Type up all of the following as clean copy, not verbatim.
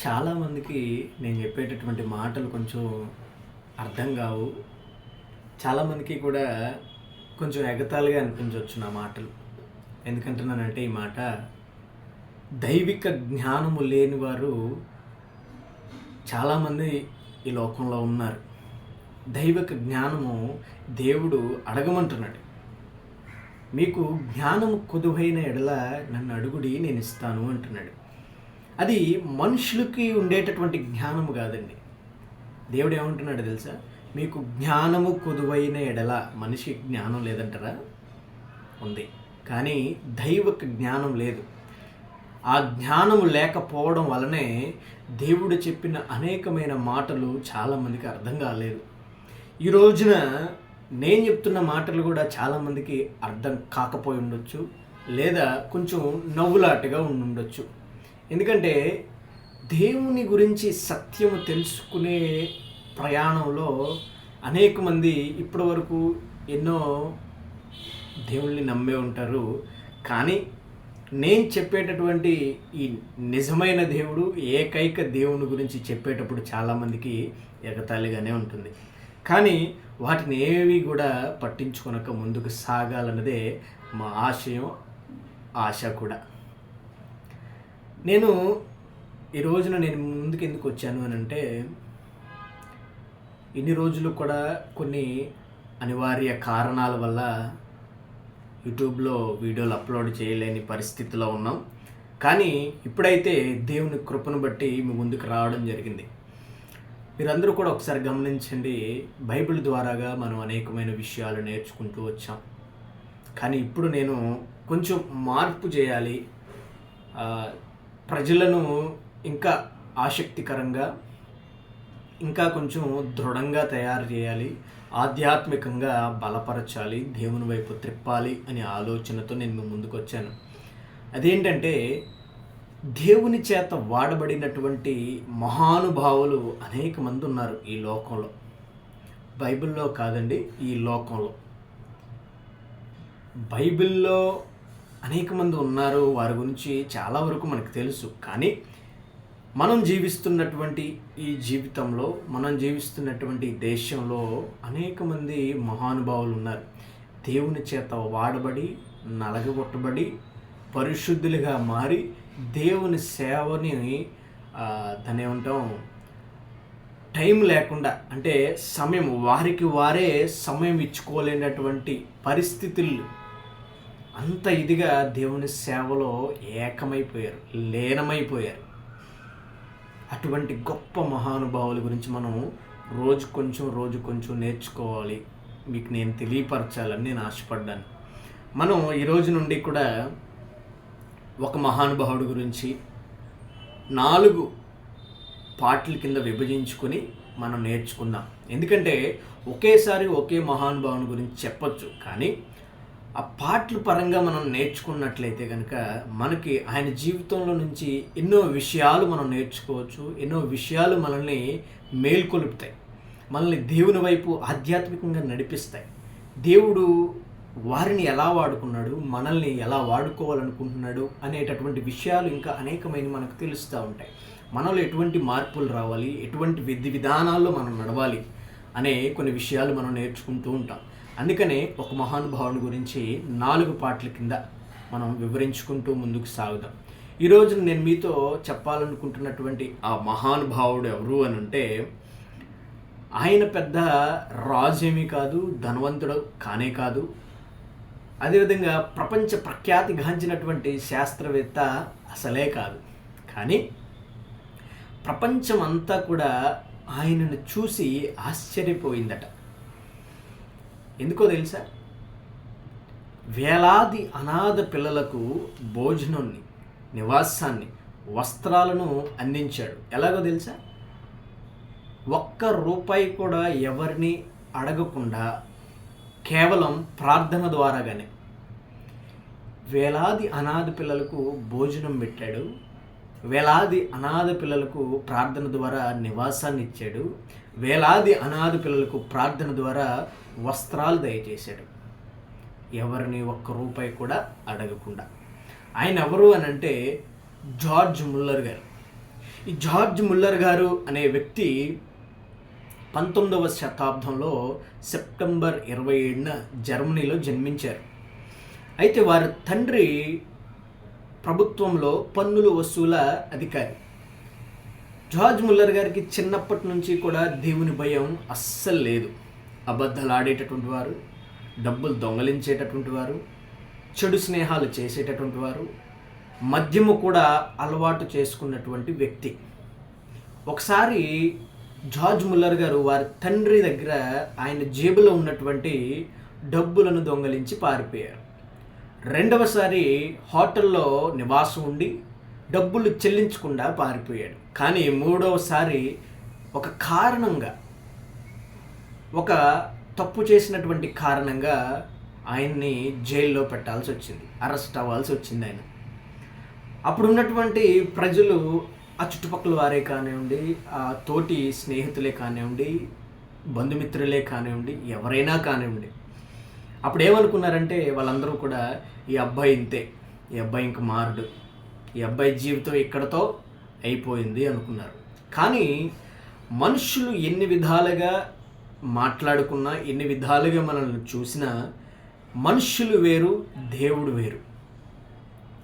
చాలామందికి నేను చెప్పేటటువంటి మాటలు కొంచెం అర్థం కావు. చాలామందికి కూడా కొంచెం ఎగతాళిగా అనిపించవచ్చు నా మాటలు. ఎందుకంటున్నానంటే ఈ మాట, దైవిక జ్ఞానము లేని వారు చాలామంది ఈ లోకంలో ఉన్నారు. దైవిక జ్ఞానము దేవుడు అడగమంటున్నాడు. మీకు జ్ఞానము కొదువైన ఎడల నన్ను అడుగుడి, నేను ఇస్తాను అంటున్నాడు. అది మనుషులకి ఉండేటటువంటి జ్ఞానము కాదండి. దేవుడు ఏమంటున్నాడు తెలుసా? మీకు జ్ఞానము కొదువైన ఎడల. మనిషి జ్ఞానం లేదంటారా? ఉంది, కానీ దైవిక జ్ఞానం లేదు. ఆ జ్ఞానము లేకపోవడం వలనే దేవుడు చెప్పిన అనేకమైన మాటలు చాలామందికి అర్థం కాలేదు. ఈ రోజున నేను చెప్తున్న మాటలు కూడా చాలామందికి అర్థం కాకపోయి ఉండొచ్చు, లేదా కొంచెం నవ్వులాటగా ఉండొచ్చు. ఎందుకంటే దేవుని గురించి సత్యము తెలుసుకునే ప్రయాణంలో అనేక మంది ఇప్పటి వరకు ఎన్నో దేవుళ్ళని నమ్మే ఉంటారు. కానీ నేను చెప్పేటటువంటి ఈ నిజమైన దేవుడు, ఏకైక దేవుని గురించి చెప్పేటప్పుడు చాలామందికి ఎగతాళిగానే ఉంటుంది. కానీ వాటిని ఏవి కూడా పట్టించుకొనక ముందుకు సాగాలన్నదే మా ఆశయం, ఆశ కూడా. నేను ఈ రోజున ముందుకు ఎందుకు వచ్చాను అని అంటే, ఇన్ని రోజులు కూడా కొన్ని అనివార్య కారణాల వల్ల యూట్యూబ్లో వీడియోలు అప్లోడ్ చేయలేని పరిస్థితిలో ఉన్నాం. కానీ ఇప్పుడైతే దేవుని కృపను బట్టి మీ ముందుకు రావడం జరిగింది. మీరందరూ కూడా ఒకసారి గమనించండి. బైబిల్ ద్వారాగా మనం అనేకమైన విషయాలు నేర్చుకుంటూ వచ్చాం. కానీ ఇప్పుడు నేను కొంచెం మార్పు చేయాలి, ప్రజలను ఇంకా ఆసక్తికరంగా, ఇంకా కొంచెం దృఢంగా తయారు చేయాలి, ఆధ్యాత్మికంగా బలపరచాలి, దేవుని వైపు త్రిప్పాలి అనే ఆలోచనతో నేను మీ ముందుకు వచ్చాను. అదేంటంటే, దేవుని చేత వాడబడినటువంటి మహానుభావులు అనేక మంది ఉన్నారు ఈ లోకంలో. బైబిల్లో కాదండి, ఈ లోకంలో. బైబిల్లో అనేక మంది ఉన్నారు, వారి గురించి చాలా వరకు మనకు తెలుసు. కానీ మనం జీవిస్తున్నటువంటి ఈ జీవితంలో, మనం జీవిస్తున్నటువంటి దేశంలో అనేక మంది మహానుభావులు ఉన్నారు. దేవుని చేత వాడబడి, నలగగొట్టబడి, పరిశుద్ధులుగా మారి దేవుని సేవని దాన్ని ఏమంటాం, టైం లేకుండా, అంటే సమయం, వారికి వారే సమయం ఇచ్చుకోలేనటువంటి పరిస్థితులు, అంత ఇదిగా దేవుని సేవలో ఏకమైపోయారు, లీనమైపోయారు. అటువంటి గొప్ప మహానుభావుల గురించి మనం రోజు కొంచెం నేర్చుకోవాలి, మీకు నేను తెలియపరచాలని నేను ఆశపడ్డాను. మనం ఈరోజు నుండి కూడా ఒక మహానుభావుడి గురించి 4 పార్ట్ల కింద విభజించుకొని మనం నేర్చుకుందాం. ఎందుకంటే ఒకేసారి ఒకే మహానుభావుని గురించి చెప్పొచ్చు, కానీ ఆ పార్ట్ల పరంగా మనం నేర్చుకున్నట్లయితే కనుక మనకి ఆయన జీవితంలో నుంచి ఎన్నో విషయాలు మనం నేర్చుకోవచ్చు, ఎన్నో విషయాలు మనల్ని మేల్కొలుపుతాయి, మనల్ని దేవుని వైపు ఆధ్యాత్మికంగా నడిపిస్తాయి. దేవుడు వారిని ఎలా వాడుకున్నాడు, మనల్ని ఎలా వాడుకోవాలనుకుంటున్నాడు అనేటటువంటి విషయాలు ఇంకా అనేకమైన మనకు తెలుస్తూ ఉంటాయి. మనలో ఎటువంటి మార్పులు రావాలి, ఎటువంటి విధి విధానాల్లో మనం నడవాలి అనే కొన్ని విషయాలు మనం నేర్చుకుంటూ ఉంటాం. అందుకనే ఒక మహానుభావుని గురించి 4 పార్ట్ల కింద మనం వివరించుకుంటూ ముందుకు సాగుదాం. ఈరోజు నేను మీతో చెప్పాలనుకుంటున్నటువంటి ఆ మహానుభావుడు ఎవరు అని అంటే, ఆయన పెద్ద రాజేమీ కాదు, ధనవంతుడు కానే కాదు, అదేవిధంగా ప్రపంచ ప్రఖ్యాతిగాంచినటువంటి శాస్త్రవేత్త అసలే కాదు. కానీ ప్రపంచం అంతా కూడా ఆయనను చూసి ఆశ్చర్యపోయిందట. ఎందుకో తెలుసా? వేలాది అనాథ పిల్లలకు భోజనాన్ని, నివాసాన్ని, వస్త్రాలను అందించాడు. ఎలాగో తెలుసా? ₹1 కూడా ఎవరిని అడగకుండా, కేవలం ప్రార్థన ద్వారాగానే వేలాది అనాథ పిల్లలకు భోజనం పెట్టాడు, వేలాది అనాథ పిల్లలకు ప్రార్థన ద్వారా నివాసాన్ని ఇచ్చాడు, వేలాది అనాథ పిల్లలకు ప్రార్థన ద్వారా వస్త్రాలు దయచేశాడు, ఎవరిని ₹1 కూడా అడగకుండా. ఆయన ఎవరు అని అంటే జార్జ్ ముల్లర్ గారు. ఈ జార్జ్ ముల్లర్ గారు అనే వ్యక్తి 19వ శతాబ్దంలో సెప్టెంబర్ 27న జర్మనీలో జన్మించారు. అయితే వారి తండ్రి ప్రభుత్వంలో పన్నుల వసూల అధికారి. జార్జ్ ముల్లర్ గారికి చిన్నప్పటి నుంచి కూడా దేవుని భయం అస్సలు లేదు. అబద్ధాలు ఆడేటటువంటి వారు, డబ్బులు దొంగలించేటటువంటి వారు, చెడు స్నేహాలు చేసేటటువంటి వారు, మద్యము కూడా అలవాటు చేసుకున్నటువంటి వ్యక్తి. ఒకసారి జార్జ్ ముల్లర్ గారు వారి తండ్రి దగ్గర ఆయన జేబులో ఉన్నటువంటి డబ్బులను దొంగలించి పారిపోయారు. రెండవసారి హోటల్లో నివాసం ఉండి డబ్బులు చెల్లించకుండా పారిపోయాడు. కానీ మూడవసారి ఒక కారణంగా, ఒక తప్పు చేసినటువంటి కారణంగా ఆయన్ని జైల్లో పెట్టాల్సి వచ్చింది, అరెస్ట్ అవ్వాల్సి వచ్చింది ఆయన. అప్పుడు ఉన్నటువంటి ప్రజలు, ఆ చుట్టుపక్కల వారే కానివ్వండి, ఆ తోటి స్నేహితులే కానివ్వండి, బంధుమిత్రులే కానివ్వండి, ఎవరైనా కానివ్వండి, అప్పుడు ఏమనుకున్నారంటే వాళ్ళందరూ కూడా ఈ అబ్బాయి ఇంతే, ఈ అబ్బాయి ఇంక మారడు, ఈ అబ్బాయి జీవితం ఇక్కడతో అయిపోయింది అనుకున్నారు. కానీ మనుషులు ఎన్ని విధాలుగా మాట్లాడుకున్నా, ఎన్ని విధాలుగా మనల్ని చూసినా, మనుషులు వేరు, దేవుడు వేరు.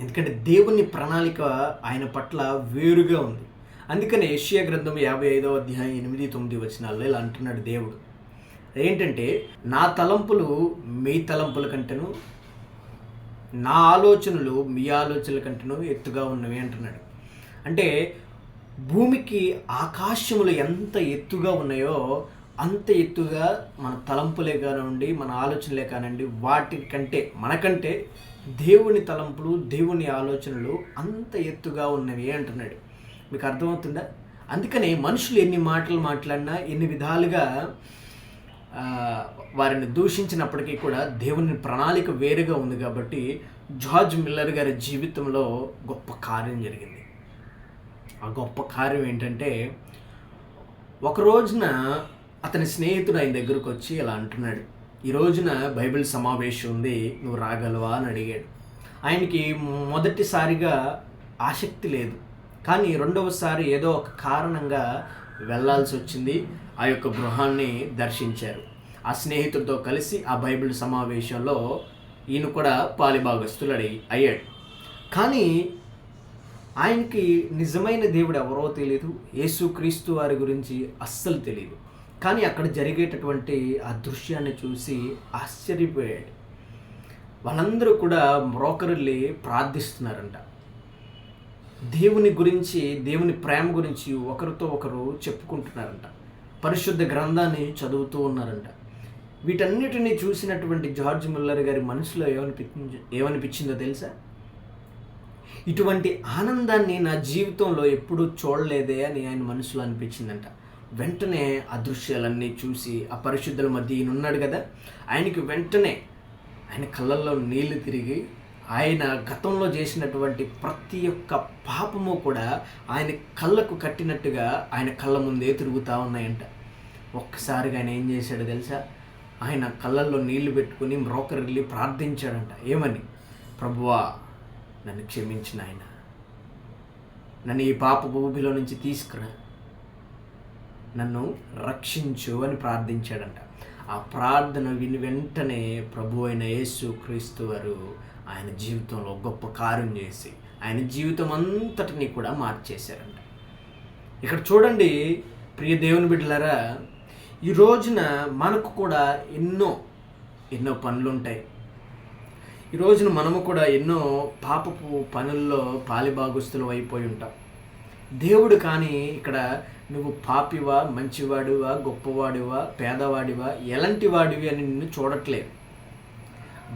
ఎందుకంటే దేవుని ప్రణాళిక ఆయన పట్ల వేరుగా ఉంది. అందుకని యెషయా గ్రంథం 55వ అధ్యాయం 8-9 వచనాల్లో ఇలా అంటున్నాడు దేవుడు. ఏంటంటే, నా తలంపులు మీ తలంపుల కంటేను, నా ఆలోచనలు మీ ఆలోచనల కంటేను ఎత్తుగా ఉన్నవి అంటున్నాడు. అంటే భూమికి ఆకాశములు ఎంత ఎత్తుగా ఉన్నాయో అంత ఎత్తుగా మన తలంపులే కానివ్వండి, మన ఆలోచనలే కానివ్వండి, వాటికంటే మనకంటే దేవుని తలంపులు, దేవుని ఆలోచనలు అంత ఎత్తుగా ఉన్నవి అంటున్నాడు. మీకు అర్థమవుతుందా? అందుకనే మనుషులు ఎన్ని మాటలు మాట్లాడినా, ఎన్ని విధాలుగా వారిని దూషించినప్పటికీ కూడా దేవుని ప్రణాళిక వేరుగా ఉంది. కాబట్టి జార్జ్ ముల్లర్ గారి జీవితంలో గొప్ప కార్యం జరిగింది. ఆ గొప్ప కార్యం ఏంటంటే, ఒక రోజున అతని స్నేహితుడు ఆయన దగ్గరకు వచ్చి ఇలా అంటున్నాడు, ఈ రోజున బైబిల్ సమావేశం ఉంది, నువ్వు రాగలవా అని అడిగాడు. ఆయనకి మొదటిసారిగా ఆసక్తి లేదు, కానీ రెండవసారి ఏదో ఒక కారణంగా వెళ్ళాల్సి వచ్చింది. ఆ యొక్క గృహాన్ని దర్శించారు. ఆ స్నేహితుడితో కలిసి ఆ బైబిల్ సమావేశంలో ఈయన కూడా పాలిభాగస్తులు అయ్యాడు. కానీ ఆయనకి నిజమైన దేవుడు ఎవరో తెలియదు, యేసుక్రీస్తు వారి గురించి అస్సలు తెలియదు. కానీ అక్కడ జరిగేటటువంటి ఆ దృశ్యాన్ని చూసి ఆశ్చర్యపోయాడు. వాళ్ళందరూ కూడా మ్రోకరిల్లి ప్రార్థిస్తున్నారంట. దేవుని గురించి, దేవుని ప్రేమ గురించి ఒకరితో ఒకరు చెప్పుకుంటున్నారంట. పరిశుద్ధ గ్రంథాన్ని చదువుతూ ఉన్నారంట. వీటన్నిటినీ చూసినటువంటి జార్జ్ ముల్లర్ గారి మనసులో ఏమనిపించిందో తెలుసా? ఇటువంటి ఆనందాన్ని నా జీవితంలో ఎప్పుడూ చూడలేదే అని ఆయన మనసులో అనిపించిందంట. వెంటనే ఆ దృశ్యాలన్నీ చూసి, ఆ పరిశుద్ధుల మధ్య ఈయన ఉన్నాడు కదా, ఆయనకి వెంటనే ఆయన కళ్ళల్లో నీళ్లు తిరిగి, ఆయన గతంలో చేసినటువంటి ప్రతి ఒక్క పాపము కూడా ఆయన కళ్ళకు కట్టినట్టుగా ఆయన కళ్ళ ముందే తిరుగుతూ ఉన్నాయంట. ఒక్కసారిగా ఆయన ఏం చేశాడో తెలుసా? ఆయన కళ్ళల్లో నీళ్లు పెట్టుకుని మ్రోకరిల్లి ప్రార్థించాడంట. ఏమని? ప్రభువా, నన్ను క్షమించిన ఆయన, నన్ను ఈ పాప ఊబిలో నుంచి తీసుకురా, నన్ను రక్షించు అని ప్రార్థించాడంట. ఆ ప్రార్థన విని వెంటనే ప్రభు అయిన యేసు క్రీస్తు వారు ఆయన జీవితంలో గొప్ప కార్యం చేసి ఆయన జీవితం అంతటినీ కూడా మార్చేశారంట. ఇక్కడ చూడండి ప్రియ దేవుని బిడ్డలారా, ఈ రోజున మనకు కూడా ఎన్నో పనులు ఉంటాయి. ఈ రోజున మనము కూడా ఎన్నో పాపపు పనుల్లో పాలిభాగస్తులు అయిపోయి ఉంటాం. దేవుడు కానీ ఇక్కడ నువ్వు పాపివా, మంచివాడివా, గొప్పవాడివా, పేదవాడివా, ఎలాంటి వాడివి అని నిన్ను చూడట్లేదు.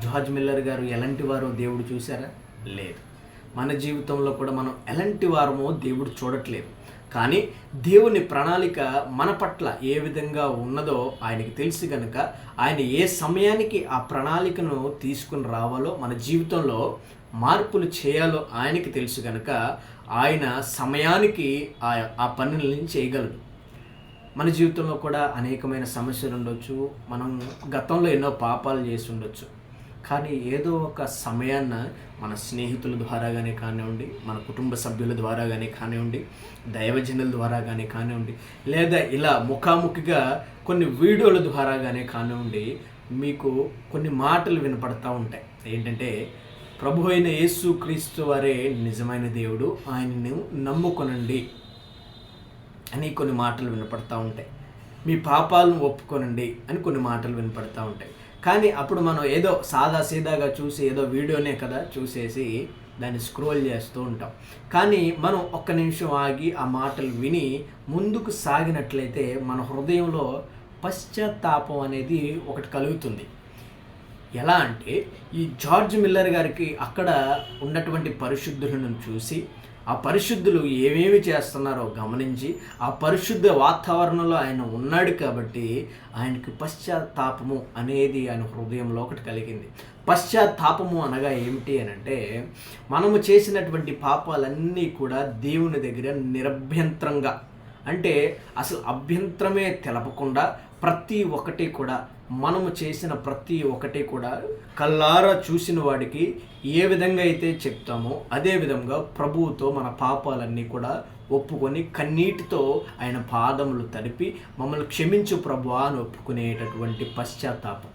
జార్జ్ ముల్లర్ గారు ఎలాంటి వారో దేవుడు చూసారా? లేదు. మన జీవితంలో కూడా మనం ఎలాంటి వారమో దేవుడు చూడట్లేదు. కానీ దేవుని ప్రణాళిక మన పట్ల ఏ విధంగా ఉన్నదో ఆయనకి తెలుసు కనుక, ఆయన ఏ సమయానికి ఆ ప్రణాళికను తీసుకుని రావాలో, మన జీవితంలో మార్పులు చేయాలో ఆయనకి తెలుసు కనుక, ఆయన సమయానికి ఆ పనులని చేయగలడు. మన జీవితంలో కూడా అనేకమైన సమస్యలు ఉండొచ్చు, మనం గతంలో ఎన్నో పాపాలు చేసి ఉండొచ్చు. కానీ ఏదో ఒక సమయాన్న మన స్నేహితుల ద్వారా కానీ కానివ్వండి, మన కుటుంబ సభ్యుల ద్వారా కానీ కానివ్వండి, దైవజనుల ద్వారా కానీ కానివ్వండి, లేదా ఇలా ముఖాముఖిగా కొన్ని వీడియోల ద్వారా కానీ కానివ్వండి, మీకు కొన్ని మాటలు వినపడతా ఉంటాయి. ఏంటంటే, ప్రభు అయిన యేసు క్రీస్తు వారే నిజమైన దేవుడు, ఆయనను నమ్ముకొనండి అని కొన్ని మాటలు వినపడతా ఉంటాయి. మీ పాపాలను ఒప్పుకొనండి అని కొన్ని మాటలు వినపడతా ఉంటాయి. కానీ అప్పుడు మనం ఏదో సాదా సీదాగా చూసి ఏదో వీడియోనే కదా చూసేసి దాన్ని స్క్రోల్ చేస్తూ ఉంటాం. కానీ మనం ఒక్క నిమిషం ఆగి ఆ మాటలు విని ముందుకు సాగినట్లయితే మన హృదయంలో పశ్చాత్తాపం అనేది ఒకటి కలుగుతుంది. ఎలా అంటే, ఈ జార్జ్ మిల్లర్ గారికి అక్కడ ఉన్నటువంటి పరిశుద్ధులను చూసి, ఆ పరిశుద్ధులు ఏమేమి చేస్తున్నారో గమనించి, ఆ పరిశుద్ధ వాతావరణంలో ఆయన ఉన్నాడు కాబట్టి ఆయనకి పశ్చాత్తాపము అనేది ఆయన హృదయంలో ఒకటి కలిగింది. పశ్చాత్తాపము అనగా ఏమిటి అని అంటే, మనము చేసినటువంటి పాపాలన్నీ కూడా దేవుని దగ్గర నిరభ్యంతరంగా, అంటే అసలు అభ్యంతరమే తెలపకుండా ప్రతి ఒక్కటి కూడా, మనము చేసిన ప్రతి ఒక్కటి కూడా కళ్ళారా చూసిన వాడికి ఏ విధంగా అయితే చెప్తామో అదే విధంగా ప్రభువుతో మన పాపాలన్నీ కూడా ఒప్పుకొని కన్నీటితో ఆయన పాదములు తడిపి మమ్మల్ని క్షమించు ప్రభువా అని ఒప్పుకునేటటువంటి పశ్చాత్తాపం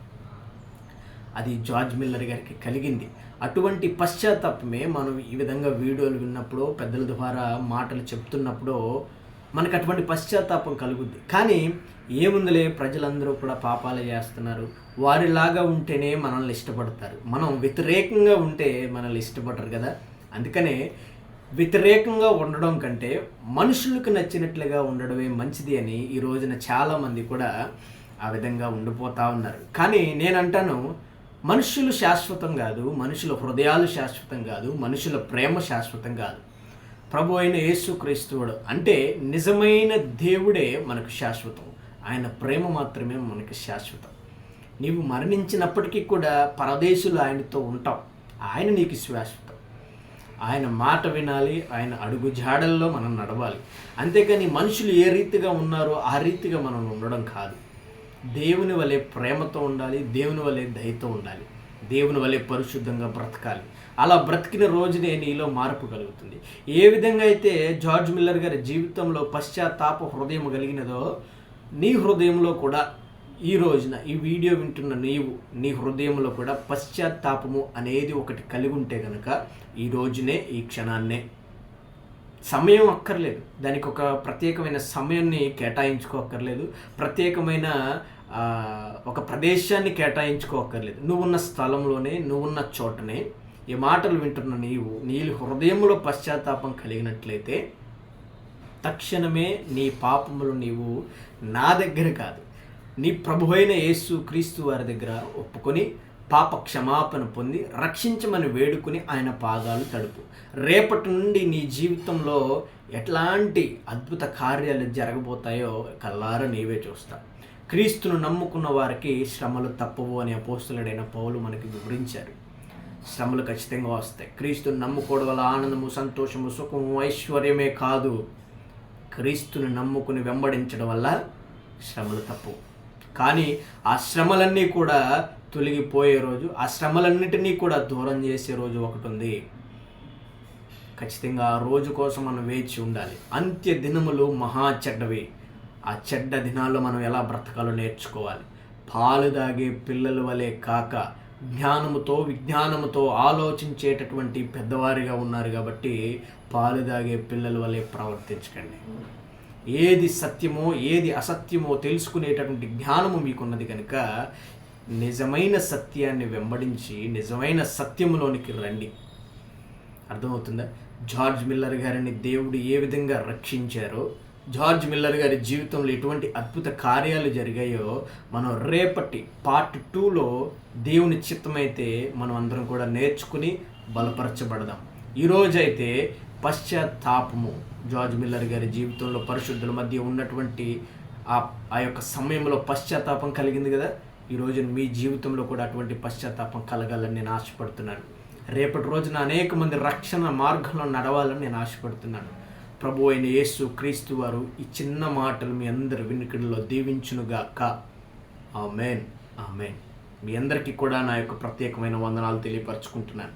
అది జార్జ్ మిల్లర్ గారికి కలిగింది. అటువంటి పశ్చాత్తాపమే మనం ఈ విధంగా వీడియోలు విన్నప్పుడు, పెద్దల ద్వారా మాటలు చెప్తున్నప్పుడు మనకు అటువంటి పశ్చాత్తాపం కలుగుద్ది. కానీ ఏముందిలే, ప్రజలందరూ కూడా పాపాలు చేస్తున్నారు, వారిలాగా ఉంటేనే మనల్ని ఇష్టపడతారు, మనం వ్యతిరేకంగా ఉంటే మనల్ని ఇష్టపడరు కదా. అందుకనే వ్యతిరేకంగా ఉండడం కంటే మనుషులకు నచ్చినట్లుగా ఉండడమే మంచిది అని ఈ రోజున చాలామంది కూడా ఆ విధంగా ఉండిపోతూ ఉన్నారు. కానీ నేనంటాను, మనుషులు శాశ్వతం కాదు, మనుషుల హృదయాలు శాశ్వతం కాదు, మనుషుల ప్రేమ శాశ్వతం కాదు. ప్రభు అయిన యేసు క్రీస్తువుడు అంటే నిజమైన దేవుడే మనకు శాశ్వతం. ఆయన ప్రేమ మాత్రమే మనకు శాశ్వతం. నీవు మరణించినప్పటికీ కూడా పరదేశులు ఆయనతో ఉంటాం, ఆయన నీకు శాశ్వతం. ఆయన మాట వినాలి, ఆయన అడుగు జాడల్లో మనం నడవాలి. అంతేకాని మనుషులు ఏ రీతిగా ఉన్నారో ఆ రీతిగా మనం ఉండడం కాదు. దేవుని వలె ప్రేమతో ఉండాలి, దేవుని వలె దయతో ఉండాలి, దేవుని వలె పరిశుద్ధంగా బ్రతకాలి. అలా బ్రతికిన రోజునే నీలో మార్పు కలుగుతుంది. ఏ విధంగా అయితే జార్జ్ మిల్లర్ గారి జీవితంలో పశ్చాత్తాప హృదయం కలిగినదో, నీ హృదయంలో కూడా ఈ రోజున ఈ వీడియో వింటున్న నీ హృదయంలో కూడా పశ్చాత్తాపము అనేది ఒకటి కలిగి ఉంటే కనుక ఈ రోజునే, ఈ క్షణాన్నే, సమయం అక్కర్లేదు, దానికి ఒక ప్రత్యేకమైన సమయాన్ని కేటాయించుకోక్కర్లేదు, ప్రత్యేకమైన ఒక ప్రదేశాన్ని కేటాయించుకోక్కర్లేదు. నువ్వున్న స్థలంలోనే, నువ్వున్న చోటనే ఈ మాటలు వింటున్న నీ హృదయంలో పశ్చాత్తాపం కలిగినట్లయితే తక్షణమే నీ పాపములు నీవు నా దగ్గర కాదు, నీ ప్రభువైన యేసు క్రీస్తు వారి దగ్గర ఒప్పుకొని పాప క్షమాపణ పొంది రక్షించమని వేడుకుని ఆయన పాదాలు తడుపు. రేపటి నుండి నీ జీవితంలో ఎట్లాంటి అద్భుత కార్యాలు జరగబోతాయో కళ్ళారా నీవే చూస్తా. క్రీస్తును నమ్ముకున్న వారికి శ్రమలు తప్పవు అని అపోస్తలుడైన పౌలు మనకి వివరించారు. శ్రమలు ఖచ్చితంగా వస్తాయి. క్రీస్తుని నమ్ముకోవడం వల్ల ఆనందము, సంతోషము, సుఖము, ఐశ్వర్యమే కాదు, క్రీస్తుని నమ్ముకుని వెంబడించడం వల్ల శ్రమలు తప్పవు. కానీ ఆ శ్రమలన్నీ కూడా తొలగిపోయే రోజు, ఆ శ్రమలన్నిటినీ కూడా దూరం చేసే రోజు ఒకటి ఉంది. ఖచ్చితంగా ఆ రోజు కోసం మనం వేచి ఉండాలి. అంత్య దినములు మహా చెడ్డవి. ఆ చెడ్డ దినాల్లో మనం ఎలా బ్రతకాలో నేర్చుకోవాలి. పాలు దాగే పిల్లల వలె కాక జ్ఞానముతో, విజ్ఞానముతో ఆలోచించేటటువంటి పెద్దవారిగా ఉన్నారు కాబట్టి పాలు దాగే పిల్లల వలె ప్రవర్తించకండి. ఏది సత్యమో ఏది అసత్యమో తెలుసుకునేటటువంటి జ్ఞానము మీకున్నది కనుక నిజమైన సత్యాన్ని వెంబడించి నిజమైన సత్యములోనికి రండి. అర్థమవుతుందా? జార్జ్ మిల్లర్ గారిని దేవుడు ఏ విధంగా రక్షించారో, జార్జ్ మిల్లర్ గారి జీవితంలో ఎటువంటి అద్భుత కార్యాలు జరిగాయో మనం రేపటి పార్ట్ 2లో దేవుని చిత్తమైతే మనం అందరం కూడా నేర్చుకుని బలపరచబడదాం. ఈరోజైతే పశ్చాత్తాపము, జార్జ్ మిల్లర్ గారి జీవితంలో పరిశుద్ధుల మధ్య ఉన్నటువంటి ఆ యొక్క సమయంలో పశ్చాత్తాపం కలిగింది కదా. ఈరోజు మీ జీవితంలో కూడా అటువంటి పశ్చాత్తాపం కలగాలని నేను ఆశపడుతున్నాను. రేపటి రోజున అనేక మంది రక్షణ మార్గంలో నడవాలని నేను ఆశపడుతున్నాను. ప్రభు అయిన యేసు క్రీస్తు వారు ఈ చిన్న మాటలు మీ అందరి వినికిడిలో దీవించునుగాక. ఆమేన్, ఆమేన్. మీ అందరికీ కూడా నా యొక్క ప్రత్యేకమైన వందనాలు తెలియపరచుకుంటున్నాను.